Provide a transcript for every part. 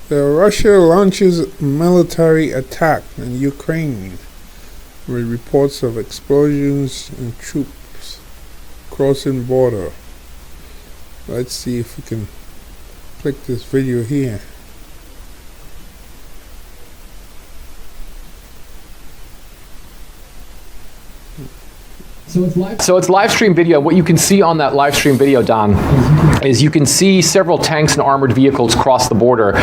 Russia launches military attack in Ukraine with reports of explosions and troops crossing border. Let's see if we can click this video here. So it's live stream video. What you can see on that live stream video, Don, is you can see several tanks and armored vehicles cross the border,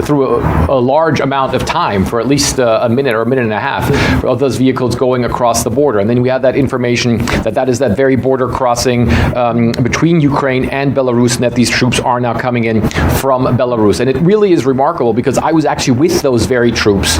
through a large amount of time, for at least a minute or a minute and a half, of those vehicles going across the border. And then we have that information that is that very border crossing between Ukraine and Belarus, and that these troops are now coming in from Belarus. And it really is remarkable, because I was actually with those very troops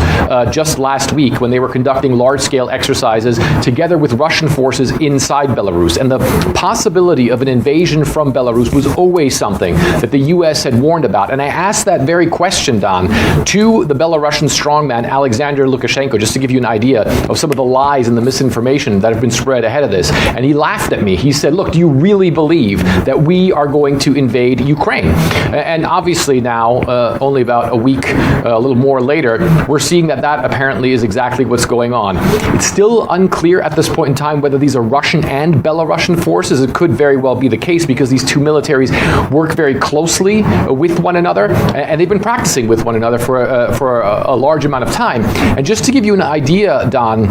just last week when they were conducting large-scale exercises together with Russian forces inside Belarus. And the possibility of an invasion from Belarus was always something that the U.S. had warned about. And I asked that very question, Don, to the Belarusian strongman, Alexander Lukashenko, just to give you an idea of some of the lies and the misinformation that have been spread ahead of this. And he laughed at me. He said, look, do you really believe that we are going to invade Ukraine? And obviously now, only about a week, a little more later, we're seeing that apparently is exactly what's going on. It's still unclear at this point in time whether these are Russian and Belarusian forces. It could very well be the case, because these two militaries work very closely with one another, and they've been practicing with one another for a large amount of time. And just to give you an idea, Don,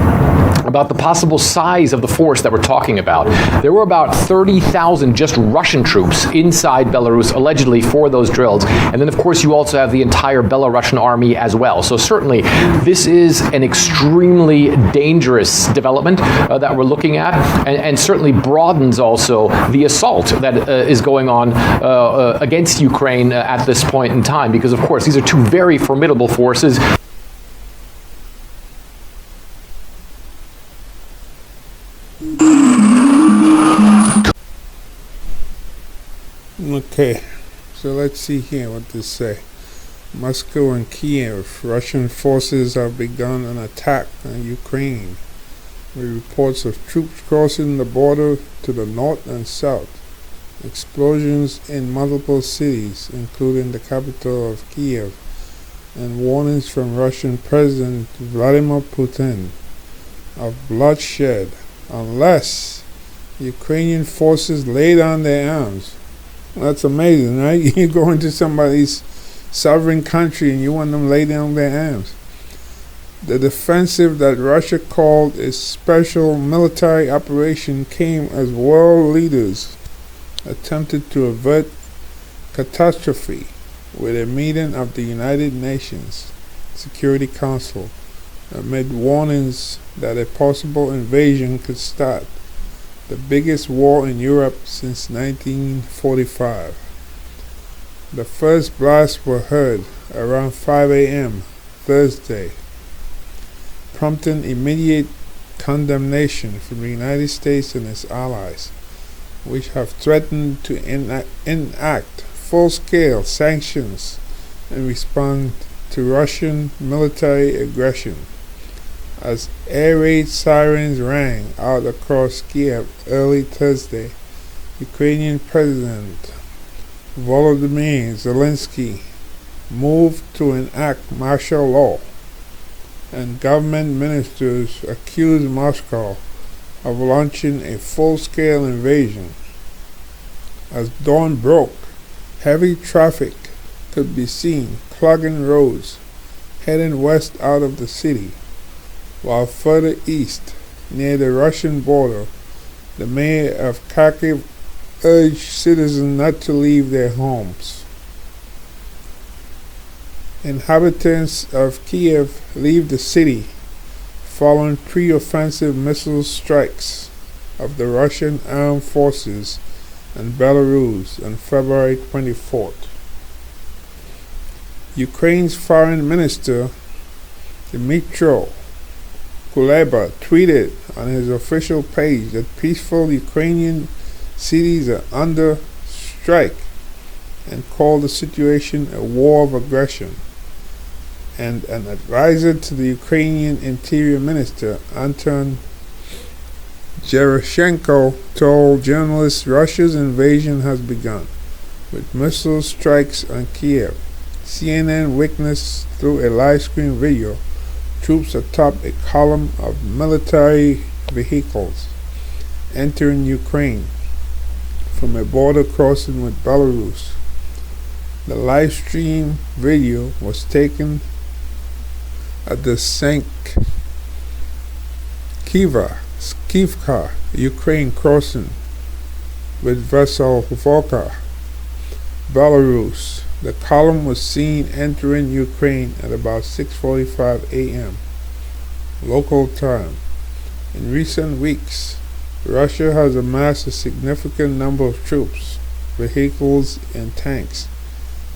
about the possible size of the force that we're talking about, there were about 30,000 just Russian troops inside Belarus, allegedly, for those drills. And then, of course, you also have the entire Belarusian army as well. So certainly, this is an extremely dangerous development that we're looking at, and certainly broadens also the assault that is going on against Ukraine at this point in time, because, of course, these are two very formidable forces. Okay, so let's see here what this say. Moscow and Kiev. Russian forces have begun an attack on Ukraine, with reports of troops crossing the border to the north and south. Explosions in multiple cities, including the capital of Kiev, and warnings from Russian President Vladimir Putin of bloodshed unless Ukrainian forces lay down their arms. That's amazing, right? You go into somebody's sovereign country and you want them to lay down their arms. The defensive that Russia called a special military operation came as world leaders attempted to avert catastrophe with a meeting of the United Nations Security Council amid warnings that a possible invasion could start the biggest war in Europe since 1945. The first blasts were heard around 5 a.m. Thursday, prompting immediate condemnation from the United States and its allies, which have threatened to enact full-scale sanctions in response to Russian military aggression. As air raid sirens rang out across Kiev early Thursday, Ukrainian President Volodymyr Zelensky moved to enact martial law, and government ministers accused Moscow of launching a full-scale invasion. As dawn broke, heavy traffic could be seen clogging roads heading west out of the city, while further east, near the Russian border, the mayor of Kharkiv urged citizens not to leave their homes. Inhabitants of Kiev leave the city following pre-offensive missile strikes of the Russian armed forces in Belarus on February 24th. Ukraine's foreign minister Dmytro Kuleba tweeted on his official page that peaceful Ukrainian cities are under strike and called the situation a war of aggression. And an advisor to the Ukrainian Interior Minister, Anton Gerashenko, told journalists Russia's invasion has begun, with missile strikes on Kiev. CNN witnessed through a live screen video troops atop a column of military vehicles entering Ukraine from a border crossing with Belarus. The live stream video was taken at the Skivka, Ukraine crossing with Voka, Belarus. The column was seen entering Ukraine at about 6:45 a.m. local time. In recent weeks, Russia has amassed a significant number of troops, vehicles, and tanks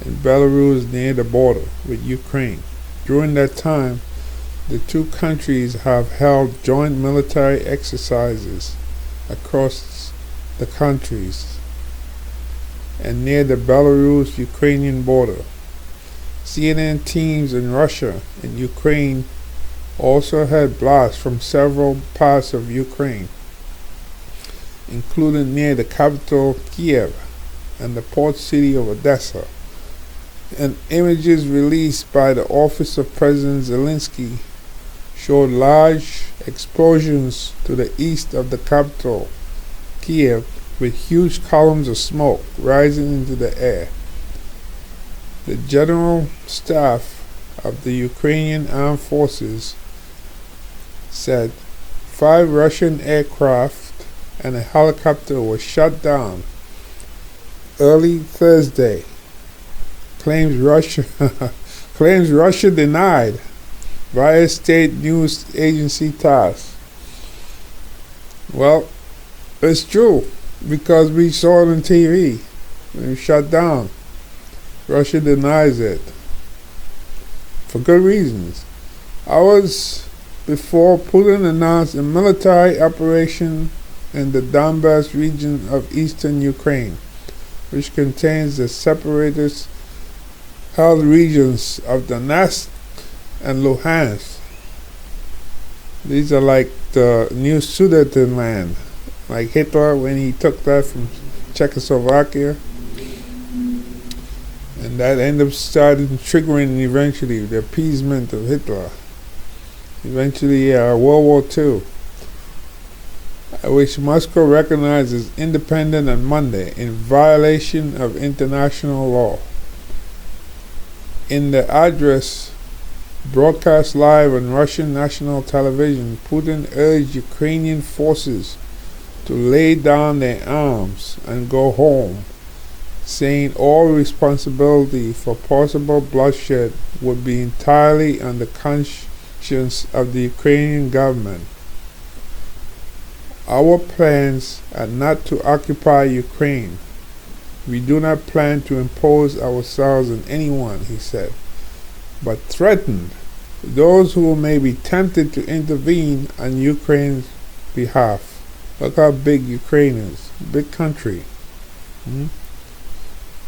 in Belarus near the border with Ukraine. During that time, the two countries have held joint military exercises across the countries and near the Belarus-Ukrainian border. CNN teams in Russia and Ukraine also had blasts from several parts of Ukraine, including near the capital Kiev and the port city of Odessa. And images released by the Office of President Zelensky showed large explosions to the east of the capital, Kiev, with huge columns of smoke rising into the air. The General Staff of the Ukrainian Armed Forces said 5 Russian aircraft and a helicopter were shot down early Thursday. Claims Russia denied via state news agency TASS. Well, it's true because we saw it on TV. It was shut down. Russia denies it for good reasons. Hours before Putin announced a military operation in the Donbas region of eastern Ukraine, which contains the separatist held regions of Donetsk and Luhansk. These are like the new Sudetenland, like Hitler when he took that from Czechoslovakia. And that ended up triggering eventually the appeasement of Hitler. Eventually World War II, which Moscow recognized as independent on Monday in violation of international law. In the address broadcast live on Russian national television, Putin urged Ukrainian forces to lay down their arms and go home, saying all responsibility for possible bloodshed would be entirely on the conscience of the Ukrainian government. Our plans are not to occupy Ukraine. We do not plan to impose ourselves on anyone, he said, but threatened those who may be tempted to intervene on Ukraine's behalf. Look how big Ukraine is. Big country.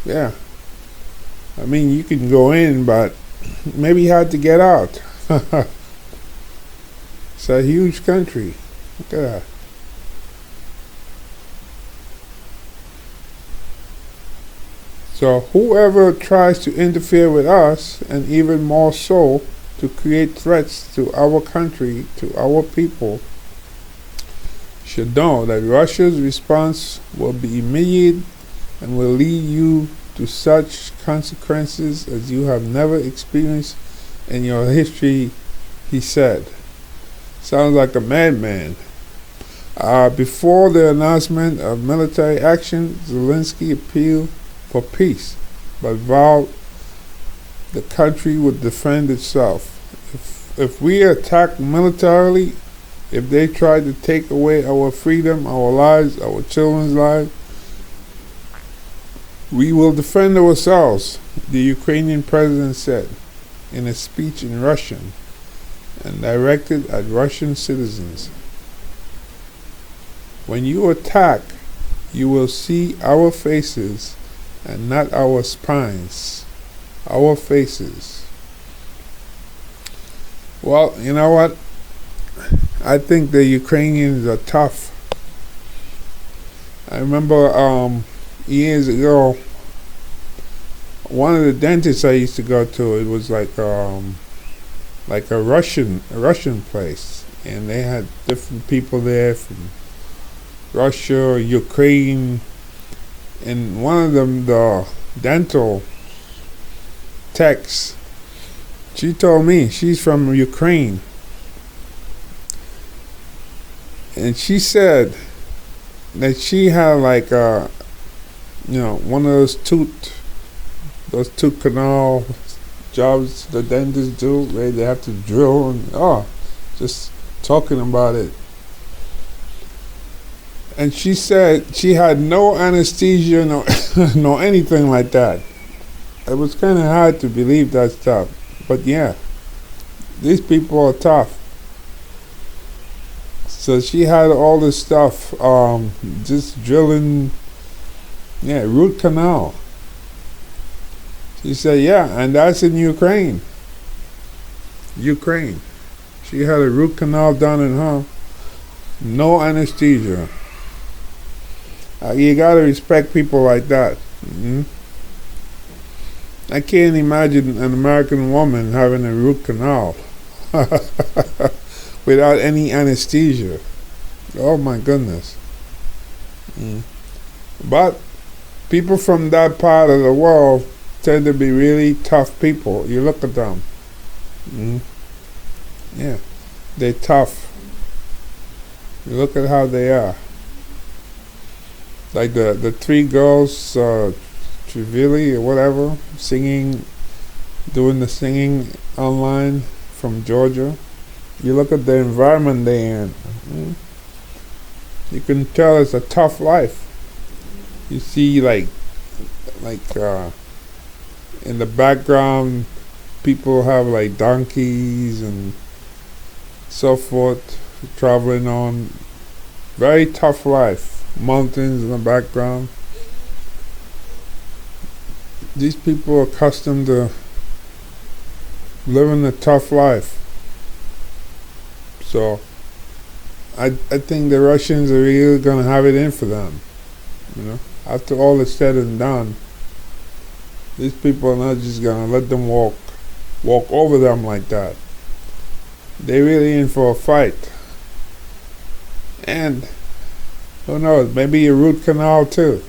Yeah. I mean, you can go in, but maybe hard to get out. It's a huge country. Look at that. So whoever tries to interfere with us, and even more so, to create threats to our country, to our people, should know that Russia's response will be immediate and will lead you to such consequences as you have never experienced in your history, he said. Sounds like a madman. Before the announcement of military action, Zelensky appealed for peace, but vowed the country would defend itself. If we attack militarily, if they try to take away our freedom, our lives, our children's lives, we will defend ourselves, the Ukrainian president said in a speech in Russian and directed at Russian citizens. When you attack, you will see our faces and not our spines. Our faces. Well, you know what? I think the Ukrainians are tough. I remember years ago one of the dentists I used to go to, it was like a Russian place, and they had different people there from Russia, Ukraine, and one of them, the dental techs, she told me she's from Ukraine, and she said that she had like one of those tooth canal jobs the dentists do, where they have to drill and just talking about it. And she said she had no anesthesia, no anything like that. It was kind of hard to believe that stuff, but yeah, these people are tough. So she had all this stuff, just drilling, root canal. She said, and that's in Ukraine. She had a root canal done in her. No anesthesia. You gotta respect people like that. I can't imagine an American woman having a root canal without any anesthesia. Oh my goodness. But people from that part of the world tend to be really tough people. You look at them. They're tough. You look at how they are. Like the three girls, Trivili or whatever, doing the singing online from Georgia. You look at the environment they're in. You can tell it's a tough life. You see like in the background, people have like donkeys and so forth, traveling on. Very tough life. Mountains in the background. These people are accustomed to living a tough life. So I think the Russians are really gonna have it in for them. After all is said and done, these people are not just gonna let them walk over them like that. They're really in for a fight. And who knows, maybe a root canal too.